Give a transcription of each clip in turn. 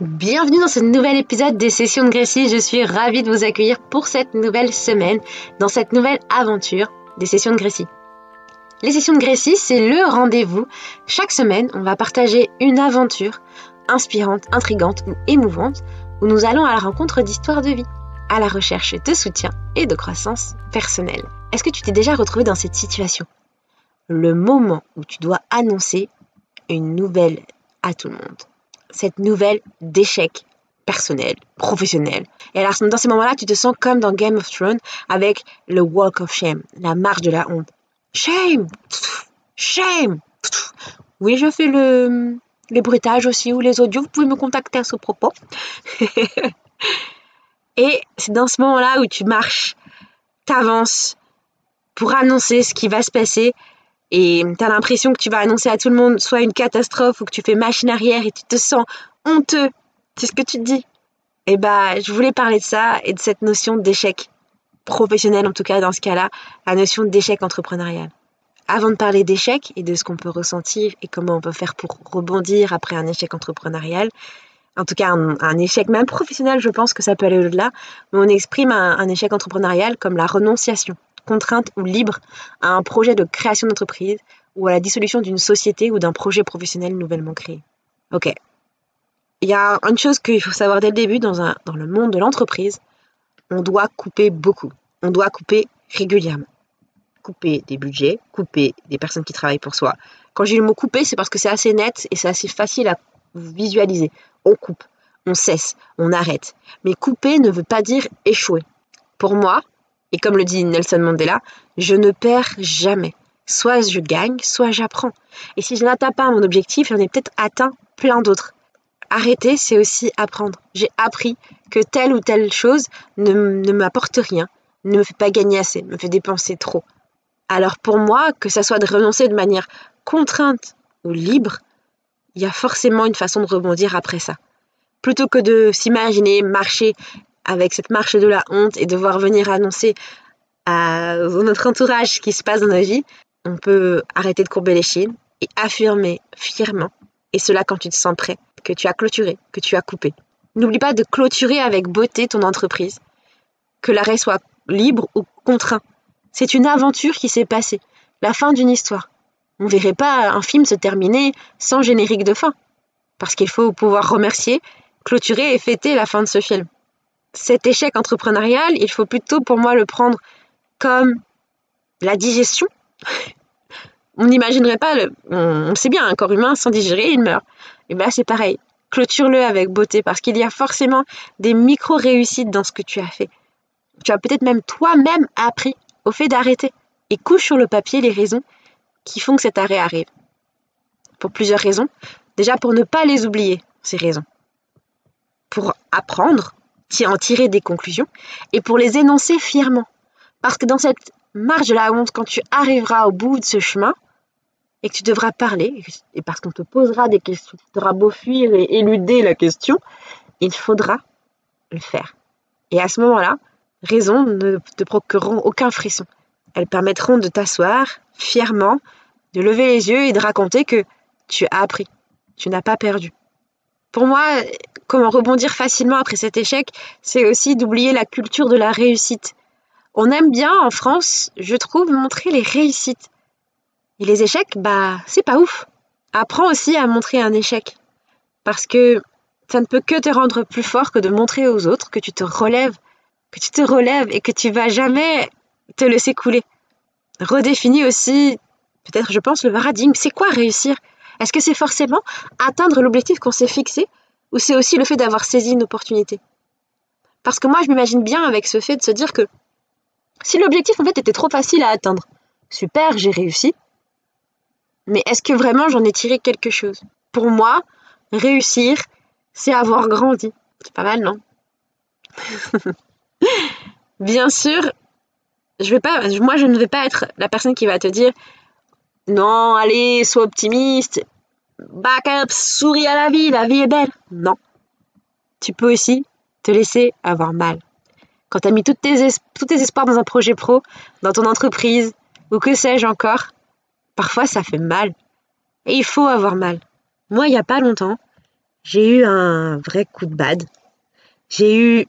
Bienvenue dans ce nouvel épisode des Sessions de Gracie. Je suis ravie de vous accueillir pour cette nouvelle semaine, dans cette nouvelle aventure des Sessions de Gracie. Les Sessions de Gracie, c'est le rendez-vous. Chaque semaine, on va partager une aventure inspirante, intrigante ou émouvante, où nous allons à la rencontre d'histoires de vie, à la recherche de soutien et de croissance personnelle. Est-ce que tu t'es déjà retrouvé dans cette situation ? Le moment où tu dois annoncer une nouvelle à tout le monde. Cette nouvelle d'échec personnel, professionnel. Et alors, dans ces moments-là, tu te sens comme dans Game of Thrones avec le Walk of Shame, la marche de la honte. Shame! Shame! Oui, je fais les bruitages aussi ou les audios. Vous pouvez me contacter à ce propos. Et c'est dans ce moment-là où tu marches, t'avances pour annoncer ce qui va se passer. Et tu as l'impression que tu vas annoncer à tout le monde soit une catastrophe ou que tu fais machine arrière et tu te sens honteux. C'est ce que tu te dis. Et je voulais parler de ça et de cette notion d'échec professionnel, en tout cas dans ce cas-là, la notion d'échec entrepreneurial. Avant de parler d'échec et de ce qu'on peut ressentir et comment on peut faire pour rebondir après un échec entrepreneurial, en tout cas un échec même professionnel, je pense que ça peut aller au-delà, mais on exprime un échec entrepreneurial comme la renonciation, contrainte ou libre à un projet de création d'entreprise ou à la dissolution d'une société ou d'un projet professionnel nouvellement créé. Ok. Il y a une chose qu'il faut savoir dès le début dans le monde de l'entreprise, on doit couper beaucoup. On doit couper régulièrement. Couper des budgets, couper des personnes qui travaillent pour soi. Quand j'ai le mot couper, c'est parce que c'est assez net et c'est assez facile à visualiser. On coupe, on cesse, on arrête. Mais couper ne veut pas dire échouer. Pour moi, et comme le dit Nelson Mandela, je ne perds jamais. Soit je gagne, soit j'apprends. Et si je n'atteins pas mon objectif, j'en ai peut-être atteint plein d'autres. Arrêter, c'est aussi apprendre. J'ai appris que telle ou telle chose ne m'apporte rien, ne me fait pas gagner assez, me fait dépenser trop. Alors pour moi, que ça soit de renoncer de manière contrainte ou libre, il y a forcément une façon de rebondir après ça. Plutôt que de s'imaginer marcher avec cette marche de la honte et devoir venir annoncer à notre entourage ce qui se passe dans nos vies, on peut arrêter de courber les chines et affirmer fièrement, et cela quand tu te sens prêt, que tu as clôturé, que tu as coupé. N'oublie pas de clôturer avec beauté ton entreprise, que l'arrêt soit libre ou contraint. C'est une aventure qui s'est passée, la fin d'une histoire. On ne verrait pas un film se terminer sans générique de fin, parce qu'il faut pouvoir remercier, clôturer et fêter la fin de ce film. Cet échec entrepreneurial, il faut plutôt pour moi le prendre comme la digestion. On n'imaginerait pas, on sait bien, un corps humain sans digérer, il meurt. Et c'est pareil, clôture-le avec beauté, parce qu'il y a forcément des micro-réussites dans ce que tu as fait. Tu as peut-être même toi-même appris au fait d'arrêter, et couche sur le papier les raisons qui font que cet arrêt arrive. Pour plusieurs raisons. Déjà pour ne pas les oublier, ces raisons. Pour apprendre, en tirer des conclusions, et pour les énoncer fièrement. Parce que dans cette marche de la honte, quand tu arriveras au bout de ce chemin, et que tu devras parler, et parce qu'on te posera des questions, tu auras beau fuir et éluder la question, il faudra le faire. Et à ce moment-là, raisons ne te procureront aucun frisson. Elles permettront de t'asseoir fièrement, de lever les yeux et de raconter que tu as appris, tu n'as pas perdu. Pour moi, comment rebondir facilement après cet échec, c'est aussi d'oublier la culture de la réussite. On aime bien en France, je trouve, montrer les réussites. Et les échecs, c'est pas ouf. Apprends aussi à montrer un échec. Parce que ça ne peut que te rendre plus fort que de montrer aux autres que tu te relèves et que tu vas jamais te laisser couler. Redéfinis aussi, peut-être je pense, le paradigme. C'est quoi réussir ? Est-ce que c'est forcément atteindre l'objectif qu'on s'est fixé ou c'est aussi le fait d'avoir saisi une opportunité ? Parce que moi, je m'imagine bien avec ce fait de se dire que si l'objectif en fait était trop facile à atteindre, super, j'ai réussi, mais est-ce que vraiment j'en ai tiré quelque chose ? Pour moi, réussir, c'est avoir grandi. C'est pas mal, non ? Bien sûr, moi je ne vais pas être la personne qui va te dire non, allez, sois optimiste, back up, souris à la vie est belle. Non. Tu peux aussi te laisser avoir mal. Quand tu as mis tous tes espoirs dans un projet pro, dans ton entreprise, ou que sais-je encore, parfois ça fait mal. Et il faut avoir mal. Moi, il n'y a pas longtemps, j'ai eu un vrai coup de bad. J'ai eu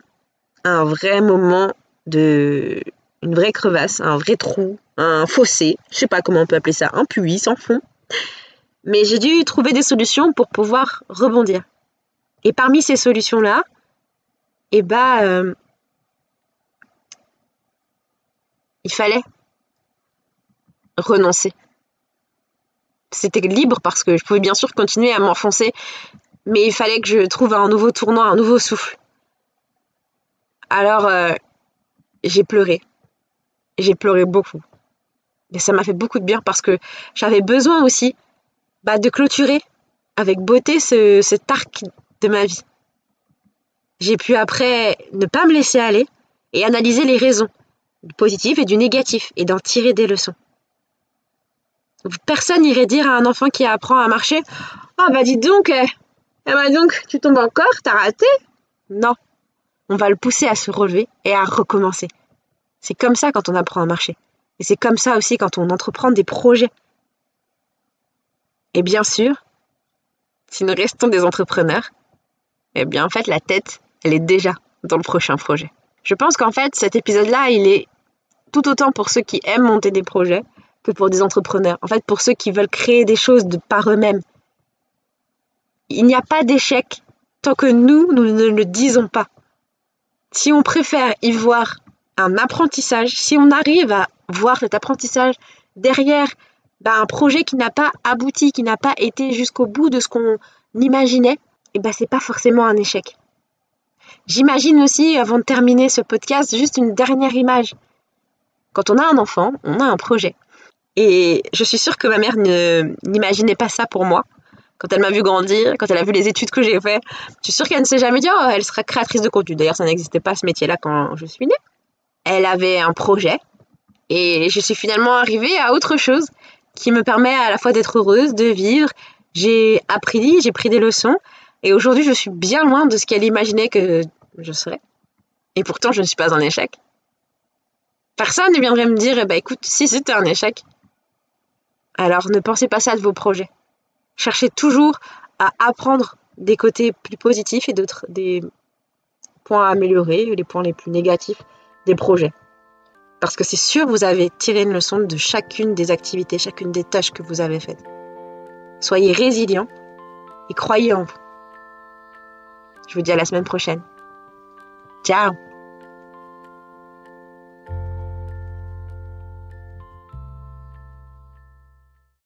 un vrai moment une vraie crevasse, un vrai trou, un fossé, je sais pas comment on peut appeler ça, un puits sans fond. Mais j'ai dû trouver des solutions pour pouvoir rebondir. Et parmi ces solutions-là, eh ben, il fallait renoncer. C'était libre parce que je pouvais bien sûr continuer à m'enfoncer, mais il fallait que je trouve un nouveau tournant, un nouveau souffle. Alors, j'ai pleuré. J'ai pleuré beaucoup. Et ça m'a fait beaucoup de bien parce que j'avais besoin aussi de clôturer avec beauté cet arc de ma vie. J'ai pu après ne pas me laisser aller et analyser les raisons du positif et du négatif et d'en tirer des leçons. Personne n'irait dire à un enfant qui apprend à marcher « Oh dis donc, tu tombes encore, t'as raté ?» Non, on va le pousser à se relever et à recommencer. C'est comme ça quand on apprend à marcher. Et c'est comme ça aussi quand on entreprend des projets. Et bien sûr, si nous restons des entrepreneurs, eh bien en fait la tête, elle est déjà dans le prochain projet. Je pense qu'en fait cet épisode-là, il est tout autant pour ceux qui aiment monter des projets que pour des entrepreneurs. En fait, pour ceux qui veulent créer des choses par eux-mêmes. Il n'y a pas d'échec tant que nous ne le disons pas. Si on préfère y voir un apprentissage, si on arrive à voir cet apprentissage derrière un projet qui n'a pas abouti, qui n'a pas été jusqu'au bout de ce qu'on imaginait, c'est pas forcément un échec. J'imagine aussi, avant de terminer ce podcast, juste une dernière image. Quand on a un enfant, on a un projet. Et je suis sûre que ma mère n'imaginait pas ça pour moi. Quand elle m'a vu grandir, quand elle a vu les études que j'ai faites, je suis sûre qu'elle ne s'est jamais dit « Oh, elle sera créatrice de contenu ». D'ailleurs, ça n'existait pas ce métier-là quand je suis née. Elle avait un projet et je suis finalement arrivée à autre chose qui me permet à la fois d'être heureuse, de vivre. J'ai pris des leçons et aujourd'hui, je suis bien loin de ce qu'elle imaginait que je serais. Et pourtant, je ne suis pas un échec. Personne ne viendrait me dire « écoute, si c'était un échec ». Alors, ne pensez pas ça de vos projets. Cherchez toujours à apprendre des côtés plus positifs et d'autres des points à améliorer, les points les plus négatifs des projets. Parce que c'est sûr, vous avez tiré une leçon de chacune des activités, chacune des tâches que vous avez faites. Soyez résilients et croyez en vous. Je vous dis à la semaine prochaine. Ciao!